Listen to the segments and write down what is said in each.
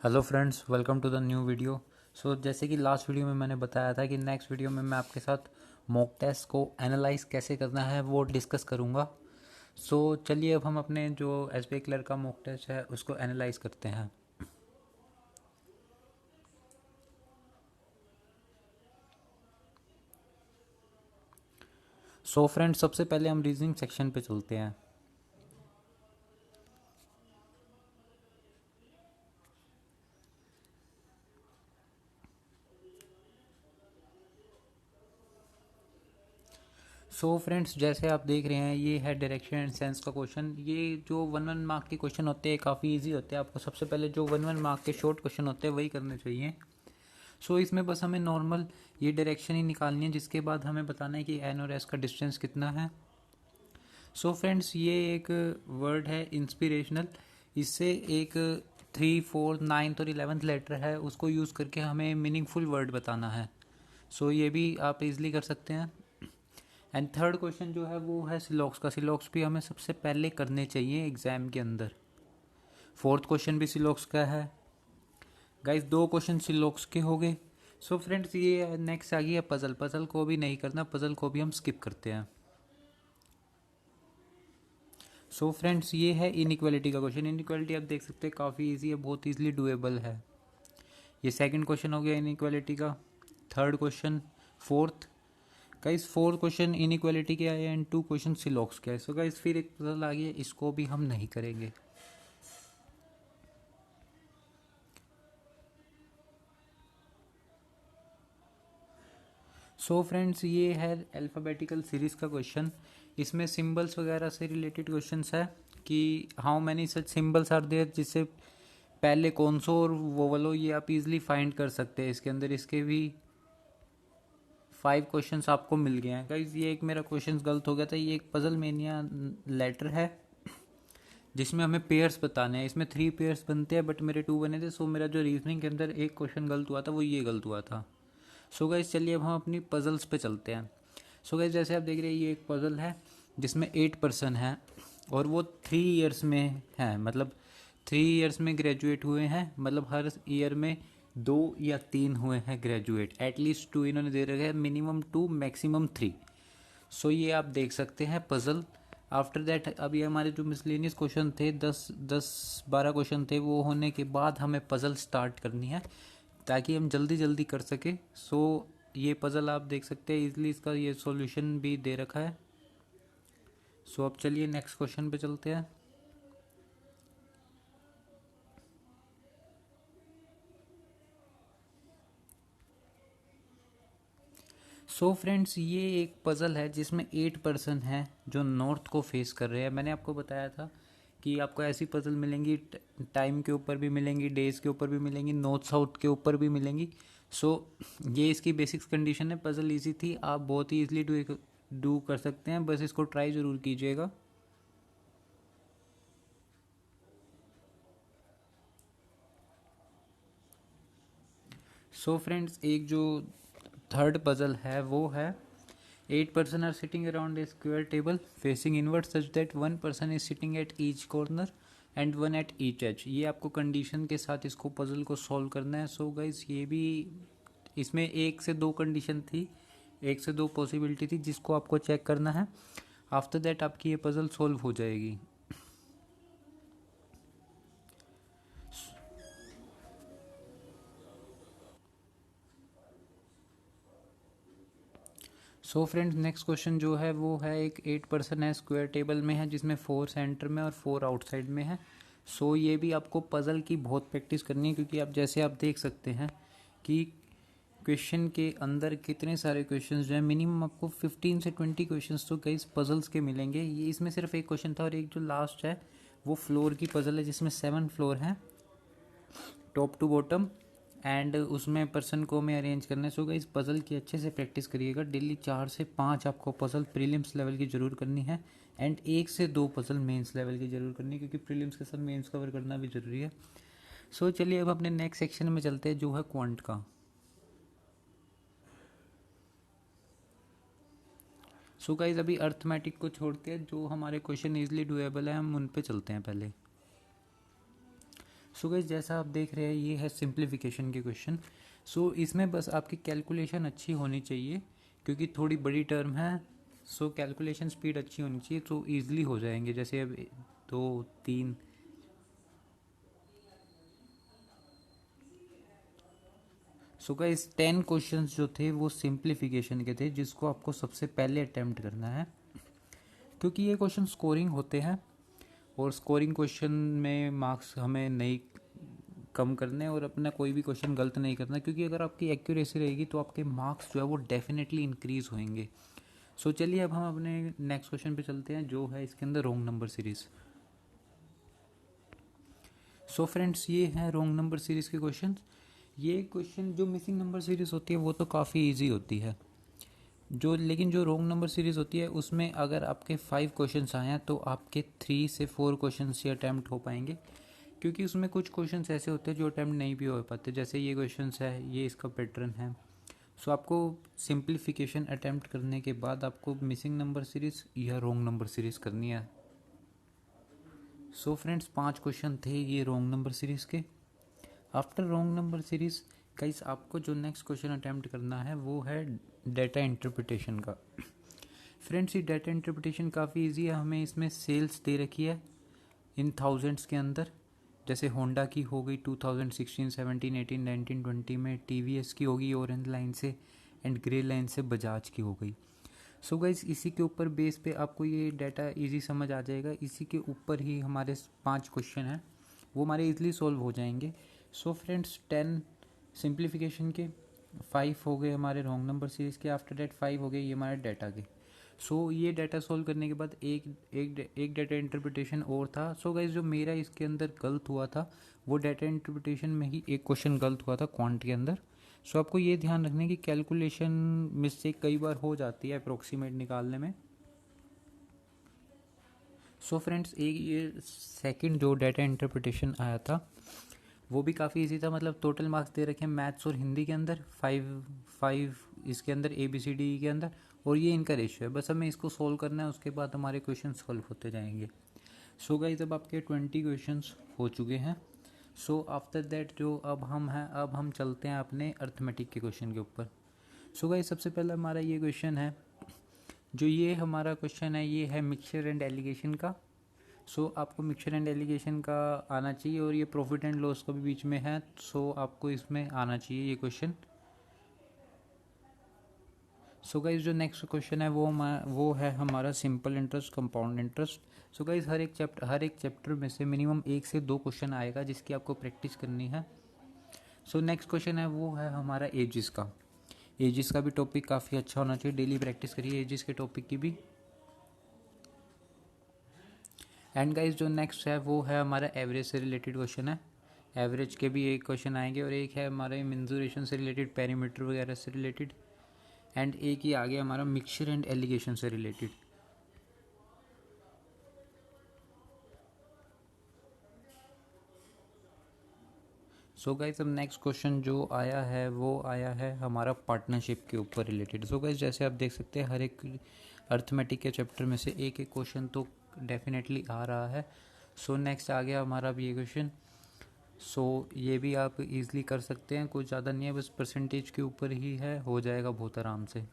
Hello friends, welcome to the new video. जैसे कि last video में मैंने बताया था कि नेक्स्ट वीडियो में मैं आपके साथ मॉक टेस्ट को एनालाइज कैसे करना है वो डिस्कस करूँगा। चलिए अब हम अपने जो एसबीआई क्लर्क का मॉक टेस्ट है उसको एनालाइज करते हैं। फ्रेंड्स, सबसे पहले हम रीजनिंग सेक्शन पे चलते हैं। फ्रेंड्स, जैसे आप देख रहे हैं ये है डायरेक्शन एंड सेंस का क्वेश्चन। ये जो वन वन मार्क के क्वेश्चन होते हैं काफ़ी इजी होते हैं। आपको सबसे पहले जो वन वन मार्क के शॉर्ट क्वेश्चन होते हैं वही करने चाहिए। इसमें बस हमें नॉर्मल ये डायरेक्शन ही निकालनी है, जिसके बाद हमें बताना है कि एन और एस का डिस्टेंस कितना है। फ्रेंड्स, ये एक वर्ड है इंस्पिरेशनल। इससे एक 3, 4, 9 और 11th लेटर है, उसको यूज़ करके हमें मीनिंगफुल वर्ड बताना है। ये भी आप इजली कर सकते हैं। एंड थर्ड क्वेश्चन जो है वो है सिलॉक्स का। सिलॉक्स भी हमें सबसे पहले करने चाहिए एग्जाम के अंदर। फोर्थ क्वेश्चन भी सिलॉक्स का है। गाइस, 2 क्वेश्चन सिलॉक्स के हो गए। फ्रेंड्स, ये नेक्स्ट आ गया पजल। पजल को भी नहीं करना, पजल को भी हम स्किप करते हैं। फ्रेंड्स, ये है इनइक्वालिटी का क्वेश्चन। इनइक्वालिटी आप देख सकते हैं काफ़ी इजी है, बहुत इजीली डुएबल है। ये सेकंड क्वेश्चन हो गया इनइक्वालिटी का। Third question, fourth. Guys, 4 question inequality के आए एंड 2 क्वेश्चन सिलॉक्स के आए। गाइस, फिर एक पजल आ गया, इसको भी हम नहीं करेंगे। फ्रेंड्स, ये है अल्फ़ाबेटिकल सीरीज़ का क्वेश्चन। इसमें सिंबल्स वगैरह से रिलेटेड क्वेश्चंस है कि how many such symbols are there, जिससे पहले कौन सो और वोवल हो, ये आप इजीली फाइंड कर सकते हैं इसके अंदर। इसके भी 5 क्वेश्चंस आपको मिल गए हैं। गाइस, ये एक मेरा क्वेश्चन गलत हो गया था। ये एक पजल मेनिया लेटर है जिसमें हमें पेयर्स बताने हैं। इसमें 3 पेयर्स बनते हैं बट मेरे 2 बने थे। मेरा जो रीजनिंग के अंदर एक क्वेश्चन गलत हुआ था वो ये गलत हुआ था। गाइस, चलिए अब हम अपनी पजल्स पे चलते हैं। गाइस, जैसे आप देख रहे हैं ये एक पजल है जिसमें 8 पर्सन है और वो 3 ईयर्स में है, मतलब 3 ईयर्स में ग्रेजुएट हुए हैं। मतलब हर ईयर में 2 या 3 हुए हैं ग्रेजुएट। एटलीस्ट 2 इन्होंने दे रखा है, मिनिमम 2 मैक्सिमम 3। ये आप देख सकते हैं पजल। आफ्टर दैट अभी हमारे जो मिसलेनियस क्वेश्चन थे 10-12 क्वेश्चन थे, वो होने के बाद हमें पजल स्टार्ट करनी है ताकि हम जल्दी जल्दी कर सके। ये पजल आप देख सकते हैं इजली, इसका ये सॉल्यूशन भी दे रखा है। अब चलिए नेक्स्ट क्वेश्चन पे चलते हैं। फ्रेंड्स, ये एक पजल है जिसमें 8 पर्सन है जो नॉर्थ को फेस कर रहे हैं। मैंने आपको बताया था कि आपको ऐसी पजल मिलेंगी, टाइम के ऊपर भी मिलेंगी, डेज के ऊपर भी मिलेंगी, नॉर्थ साउथ के ऊपर भी मिलेंगी। ये इसकी बेसिक्स कंडीशन है। पजल इजी थी, आप बहुत ही ईजिली डू कर सकते हैं, बस इसको ट्राई ज़रूर कीजिएगा। फ्रेंड्स, एक जो थर्ड पजल है वो है 8 person are sitting around a square table facing inward such that 1 person is sitting at each corner and 1 at each edge. ये आपको कंडीशन के साथ इसको पजल को सॉल्व करना है। गाइस, ये भी इसमें 1 से 2 कंडीशन थी, 1 से 2 पॉसिबिलिटी थी जिसको आपको चेक करना है। आफ्टर दैट आपकी ये पजल सॉल्व हो जाएगी। फ्रेंड्स, नेक्स्ट क्वेश्चन जो है वो है एक 8 पर्सन है, स्क्वायर टेबल में है, जिसमें 4 सेंटर में और 4 आउटसाइड में है। ये भी आपको पजल की बहुत प्रैक्टिस करनी है, क्योंकि आप जैसे आप देख सकते हैं कि क्वेश्चन के अंदर कितने सारे क्वेश्चंस जो है, मिनिमम आपको 15 से 20 क्वेश्चंस तो कई पजल्स के मिलेंगे। ये इसमें सिर्फ एक क्वेश्चन था और एक जो लास्ट है वो फ्लोर की पजल है जिसमें 7 फ्लोर हैं टॉप टू बॉटम, एंड उसमें पर्सन को हमें अरेंज करना है। गाइस, पजल की अच्छे से प्रैक्टिस करिएगा। डेली 4 से 5 आपको पजल प्रीलिम्स लेवल की ज़रूर करनी है एंड 1 से 2 पजल मेंस लेवल की ज़रूर करनी है, क्योंकि प्रीलिम्स के साथ मेंस कवर करना भी ज़रूरी है। चलिए अब अपने नेक्स्ट सेक्शन में चलते हैं जो है क्वांट का। गाइस, अभी अर्थमेटिक को छोड़ते हैं, जो हमारे क्वेश्चन इजीली डुएबल है हम उन पे चलते हैं पहले। सो गाइस जैसा आप देख रहे हैं ये है सिंप्लीफिकेशन के क्वेश्चन। सो इसमें बस आपकी कैलकुलेशन अच्छी होनी चाहिए क्योंकि थोड़ी बड़ी टर्म है। सो कैलकुलेशन स्पीड अच्छी होनी चाहिए तो ईजिली हो जाएंगे। जैसे अब 2 3 सो गाइस 10 क्वेश्चंस जो थे वो सिंप्लीफिकेशन के थे जिसको आपको सबसे पहले अटेम्प्ट करना है क्योंकि ये क्वेश्चन स्कोरिंग होते हैं और स्कोरिंग क्वेश्चन में मार्क्स हमें नहीं कम करने और अपना कोई भी क्वेश्चन गलत नहीं करना क्योंकि अगर आपकी एक्यूरेसी रहेगी तो आपके मार्क्स जो है वो डेफिनेटली इंक्रीज होंगे। सो चलिए अब हम अपने नेक्स्ट क्वेश्चन पे चलते हैं जो है इसके अंदर wrong number series. So friends ये है रोंग नंबर सीरीज के क्वेश्चन। ये क्वेश्चन जो मिसिंग नंबर सीरीज होती है वो तो काफ़ी ईजी होती है लेकिन जो रोंग नंबर सीरीज होती है उसमें अगर आपके 5 क्वेश्चंस आए हैं तो आपके 3 से 4 क्वेश्चंस ही अटैम्प्ट हो पाएंगे क्योंकि उसमें कुछ क्वेश्चंस ऐसे होते हैं जो अटैम्प्ट नहीं भी हो पाते। जैसे ये क्वेश्चंस है, ये इसका पैटर्न है। सो आपको सिंप्लीफिकेशन अटैम्प्ट करने के बाद आपको मिसिंग नंबर सीरीज या रोंग नंबर सीरीज करनी है। सो फ्रेंड्स 5 क्वेश्चन थे ये रोंग नंबर सीरीज के। After wrong number series guys आपको जो नेक्स्ट क्वेश्चन अटैम्प्ट करना है वो है डेटा इंटरप्रिटेशन का। फ्रेंड्स ये डेटा इंटरप्रिटेशन काफ़ी इजी है। हमें इसमें सेल्स दे रखी है इन थाउजेंड्स के अंदर। जैसे होंडा की हो गई 2016, 17, 18, 19, 20 में, टीवीएस की होगी ऑरेंज लाइन से एंड ग्रे लाइन से बजाज की हो गई। सो गाइस इसी के ऊपर बेस पे आपको ये डाटा इजी समझ आ जाएगा। इसी के ऊपर ही हमारे 5 क्वेश्चन हैं वो हमारे इजीली सॉल्व हो जाएंगे। सो फ्रेंड्स 10 सिंप्लीफिकेशन के, 5 हो गए हमारे रॉन्ग नंबर सीरीज़ के, आफ्टर डेट 5 हो गए ये हमारे डाटा के। सो ये डाटा सॉल्व करने के बाद एक डाटा इंटरप्रिटेशन और था। सो गाइस जो मेरा इसके अंदर गलत हुआ था वो डाटा इंटरप्रिटेशन में ही एक क्वेश्चन गलत हुआ था क्वांट के अंदर। सो आपको ये ध्यान रखने की कैलकुलेशन मिस्टेक कई बार हो जाती है अप्रोक्सीमेट निकालने में। सो फ्रेंड्स एक ये सेकंड जो डाटा इंटरप्रिटेशन आया था वो भी काफ़ी इजी था। मतलब टोटल मार्क्स दे रखे हैं मैथ्स और हिंदी के अंदर 5 इसके अंदर ABCD के अंदर और ये इनका रेशियो है। बस हमें इसको सोल्व करना है उसके बाद हमारे क्वेश्चन सॉल्व होते जाएंगे। सो गाइस अब आपके 20 क्वेश्चंस हो चुके हैं। सो आफ्टर दैट जो अब हम चलते हैं अपने अर्थमेटिक के क्वेश्चन के ऊपर। सो गाइस सबसे पहला हमारा ये क्वेश्चन है जो ये हमारा क्वेश्चन है ये है मिक्सचर एंड एलिगेशन का। सो आपको मिक्सचर एंड एलिगेशन का आना चाहिए और ये प्रॉफिट एंड लॉस का भी बीच में है। सो आपको इसमें आना चाहिए ये क्वेश्चन। सो गाइस जो नेक्स्ट क्वेश्चन है वो है हमारा simple interest, compound interest. So guys हर एक चैप्टर में से मिनिमम 1 से 2 क्वेश्चन आएगा जिसकी आपको प्रैक्टिस करनी है। सो नेक्स्ट क्वेश्चन है वो है हमारा एजिस का। एजिस का भी टॉपिक काफ़ी अच्छा होना चाहिए, डेली प्रैक्टिस करिए एजिस के टॉपिक की भी। एंड गाइस जो नेक्स्ट है वो है हमारा एवरेज से रिलेटेड क्वेश्चन है। एवरेज के भी एक क्वेश्चन आएंगे और एक है हमारे मेंसुरेशन से रिलेटेड, पेरीमीटर वगैरह से रिलेटेड। एंड एक ही आ गया हमारा मिक्सचर एंड एलिगेशन से रिलेटेड। सो गाइस अब नेक्स्ट क्वेश्चन जो आया है वो आया है हमारा पार्टनरशिप के ऊपर रिलेटेड। सो गाइस जैसे आप देख सकते हैं हर एक अर्थमेटिक के चैप्टर में से एक क्वेश्चन तो डेफिनेटली आ रहा है। सो नेक्स्ट आ गया हमारा भी ये क्वेश्चन। सो ये भी आप इजीली कर सकते हैं, कुछ ज़्यादा नहीं है, बस परसेंटेज के ऊपर ही है, हो जाएगा बहुत आराम से।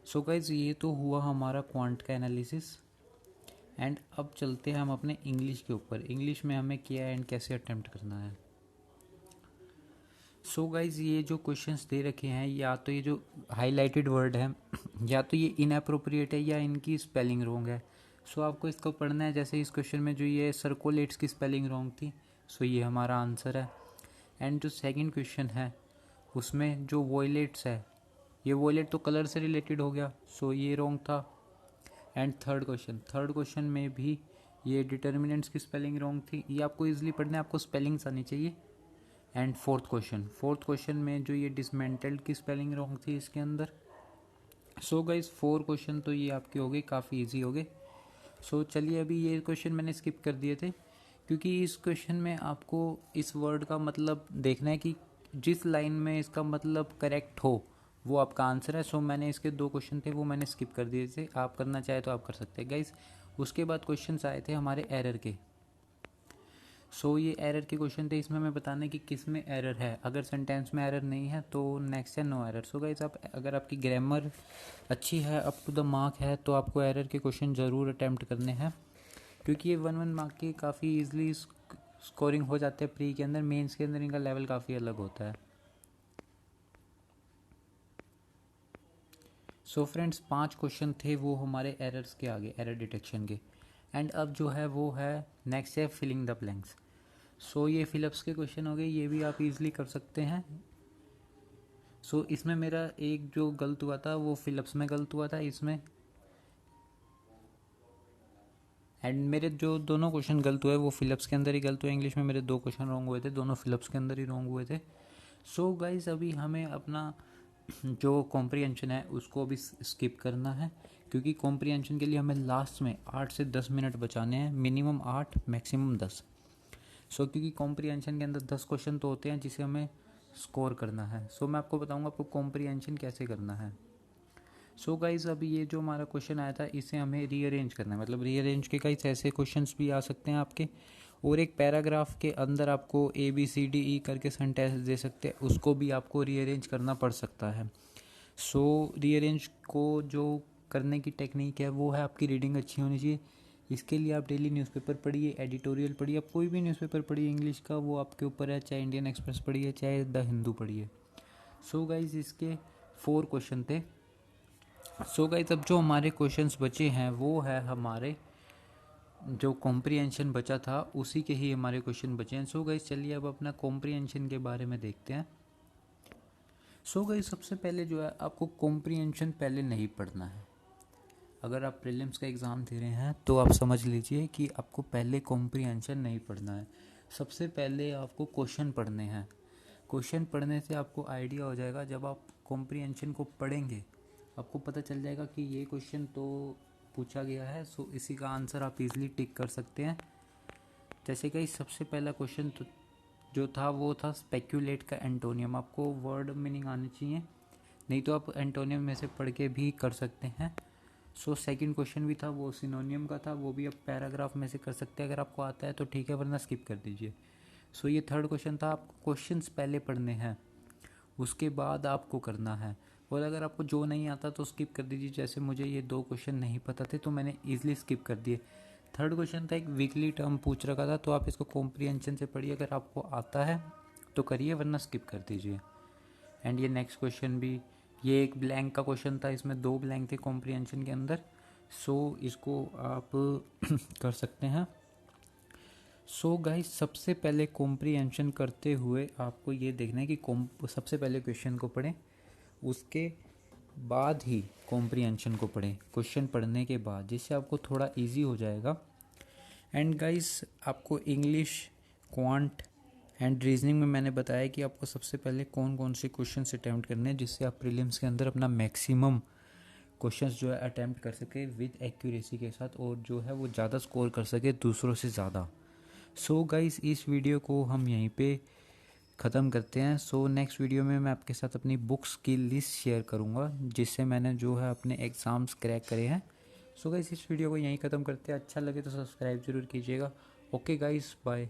सो गाइस ये तो हुआ हमारा क्वांट का एनालिसिस। एंड अब चलते हैं हम अपने इंग्लिश के ऊपर। इंग्लिश में हमें क्या एंड कैसे अटेम्प्ट करना है। सो गाइज ये जो क्वेश्चंस दे रखे हैं या तो ये जो हाईलाइटेड वर्ड है या तो ये इनअप्रोप्रिएट है या इनकी स्पेलिंग रॉन्ग है। सो आपको इसको पढ़ना है। जैसे इस क्वेश्चन में जो ये सर्कुलेट्स की स्पेलिंग रॉन्ग थी, सो ये हमारा आंसर है। एंड जो सेकंड क्वेश्चन है उसमें जो वॉयलेट्स है, ये वॉयलेट तो कलर से रिलेटेड हो गया, सो ये रॉन्ग था। एंड थर्ड क्वेश्चन में भी ये डिटर्मिनेंट्स की स्पेलिंग रॉन्ग थी। ये आपको इजीली पढ़ना है, आपको स्पेलिंग्स आनी चाहिए। एंड फोर्थ क्वेश्चन में जो ये डिसमेंटल्ड की स्पेलिंग रॉन्ग थी इसके अंदर। सो गाइस 4 क्वेश्चन तो ये आपके हो गए, काफ़ी इजी हो गए। सो चलिए अभी ये क्वेश्चन मैंने स्किप कर दिए थे क्योंकि इस क्वेश्चन में आपको इस वर्ड का मतलब देखना है कि जिस लाइन में इसका मतलब करेक्ट हो वो आपका आंसर है। सो मैंने इसके 2 क्वेश्चन थे वो मैंने स्किप कर दिए थे। आप करना चाहे तो आप कर सकते हैं गाइस। उसके बाद क्वेश्चन आए थे हमारे एरर के। सो ये एरर के क्वेश्चन थे, इसमें हमें बताना है कि किस में एरर है। अगर सेंटेंस में एरर नहीं है तो नेक्स्ट है नो एरर। सो गाइस आप अगर आपकी ग्रामर अच्छी है, अप टू द मार्क है, तो आपको एरर के क्वेश्चन ज़रूर अटैम्प्ट करने हैं, क्योंकि ये 1 मार्क के काफ़ी ईजिली स्कोरिंग हो जाते हैं प्री के अंदर। मेंस के अंदर इनका लेवल काफ़ी अलग होता है। सो फ्रेंड्स 5 क्वेश्चन थे वो हमारे एरर्स के आगे, एरर डिटेक्शन के। एंड अब जो है वो है नेक्स्ट है फिलिंग द ब्लैंक्स। सो ये फिलअप्स के क्वेश्चन हो गए, ये भी आप इजीली कर सकते हैं। सो इसमें मेरा एक जो गलत हुआ था वो फिलअप्स में गलत हुआ था इसमें, एंड मेरे जो दोनों क्वेश्चन गलत हुए वो फिलअप्स के अंदर ही गलत हुए। इंग्लिश में मेरे 2 क्वेश्चन रॉन्ग हुए थे, दोनों फिलअप्स के अंदर ही रॉन्ग हुए थे। सो गाइज अभी हमें अपना जो कॉम्प्रिहेंशन है उसको भी स्किप करना है, क्योंकि कॉम्प्रिहेंशन के लिए हमें लास्ट में 8 से 10 मिनट बचाने हैं, मिनिमम 8 मैक्सिमम 10। सो क्योंकि कॉम्प्रिहेंशन के अंदर 10 क्वेश्चन तो होते हैं जिसे हमें स्कोर करना है। सो मैं आपको बताऊंगा आपको कॉम्प्रिहेंशन कैसे करना है। सो गाइज अभी ये जो हमारा क्वेश्चन आया था इसे हमें रीअरेंज करना है, मतलब रीअरेंज के गाइज ऐसे क्वेश्चंस भी आ सकते हैं आपके, और एक पैराग्राफ के अंदर आपको ABCDE करके सेंटेंस दे सकते हैं, उसको भी आपको रीअरेंज करना पड़ सकता है। सो रीअरेंज को जो करने की टेक्निक है वो है आपकी रीडिंग अच्छी होनी चाहिए। इसके लिए आप डेली न्यूज़पेपर पढ़िए, एडिटोरियल पढ़िए, आप कोई भी न्यूज़पेपर पढ़िए इंग्लिश का, वो आपके ऊपर है, चाहे इंडियन एक्सप्रेस पढ़िए चाहे द हिंदू पढ़िए। सो गाइज इसके 4 क्वेश्चन थे। सो गाइज अब जो हमारे क्वेश्चंस बचे हैं वो है हमारे जो कॉम्प्रिहेंशन बचा था उसी के ही हमारे क्वेश्चन बचे हैं। सो गाइज चलिए अब अपना कॉम्प्रिहेंशन के बारे में देखते हैं। सो गाइज सबसे पहले जो है आपको कॉम्प्रिहेंशन पहले नहीं पढ़ना है। अगर आप प्रीलिम्स का एग्ज़ाम दे रहे हैं तो आप समझ लीजिए कि आपको पहले कॉम्प्रिहेंशन नहीं पढ़ना है। सबसे पहले आपको क्वेश्चन पढ़ने हैं। क्वेश्चन पढ़ने से आपको आइडिया हो जाएगा, जब आप कॉम्प्रिहेंशन को पढ़ेंगे आपको पता चल जाएगा कि ये क्वेश्चन तो पूछा गया है, सो इसी का आंसर आप इजीली टिक कर सकते हैं। जैसे कि सबसे पहला क्वेश्चन तो जो था वो था स्पेक्यूलेट का एंटोनियम। आपको वर्ड मीनिंग आनी चाहिए, नहीं तो आप एंटोनियम में से पढ़ के भी कर सकते हैं। सो सेकंड क्वेश्चन भी था वो सिनोनियम का था, वो भी आप पैराग्राफ में से कर सकते हैं, अगर आपको आता है तो ठीक है वरना स्किप कर दीजिए। सो ये थर्ड क्वेश्चन था, आपको क्वेश्चंस पहले पढ़ने हैं उसके बाद आपको करना है, और अगर आपको जो नहीं आता तो स्किप कर दीजिए। जैसे मुझे ये 2 क्वेश्चन नहीं पता थे तो मैंने ईजिली स्किप कर दिए। थर्ड क्वेश्चन था एक वीकली टर्म पूछ रखा था, तो आप इसको कॉम्प्रिहेंशन से पढ़िए, अगर आपको आता है तो करिए वरना स्किप कर दीजिए। एंड ये नेक्स्ट क्वेश्चन भी, ये एक ब्लैंक का क्वेश्चन था, इसमें 2 ब्लैंक थे कॉम्प्रिहेंशन के अंदर, सो इसको आप कर सकते हैं। सो गाइस सबसे पहले कॉम्प्रिहेंशन करते हुए आपको ये देखना है कि सबसे पहले क्वेश्चन को पढ़ें, उसके बाद ही कॉम्प्रिहेंशन को पढ़ें, क्वेश्चन पढ़ने के बाद, जिससे आपको थोड़ा इजी हो जाएगा। एंड गाइस आपको इंग्लिश, क्वांट एंड रीजनिंग में मैंने बताया कि आपको सबसे पहले कौन कौन से क्वेश्चन अटैम्प्ट करने हैं, जिससे आप प्रीलिम्स के अंदर अपना मैक्सिमम क्वेश्चंस जो है अटैम्प्ट कर सके विद एक्यूरेसी के साथ, और जो है वो ज़्यादा स्कोर कर सके दूसरों से ज़्यादा। सो गाइस इस वीडियो को हम यहीं पे ख़त्म करते हैं। सो नेक्स्ट वीडियो में मैं आपके साथ अपनी बुक्स की लिस्ट शेयर करूँगा जिससे मैंने जो है अपने एग्ज़ाम्स क्रैक करे हैं। सो गाइस इस वीडियो को यहीं ख़त्म करते हैं। अच्छा लगे तो सब्सक्राइब ज़रूर कीजिएगा। Okay guys bye.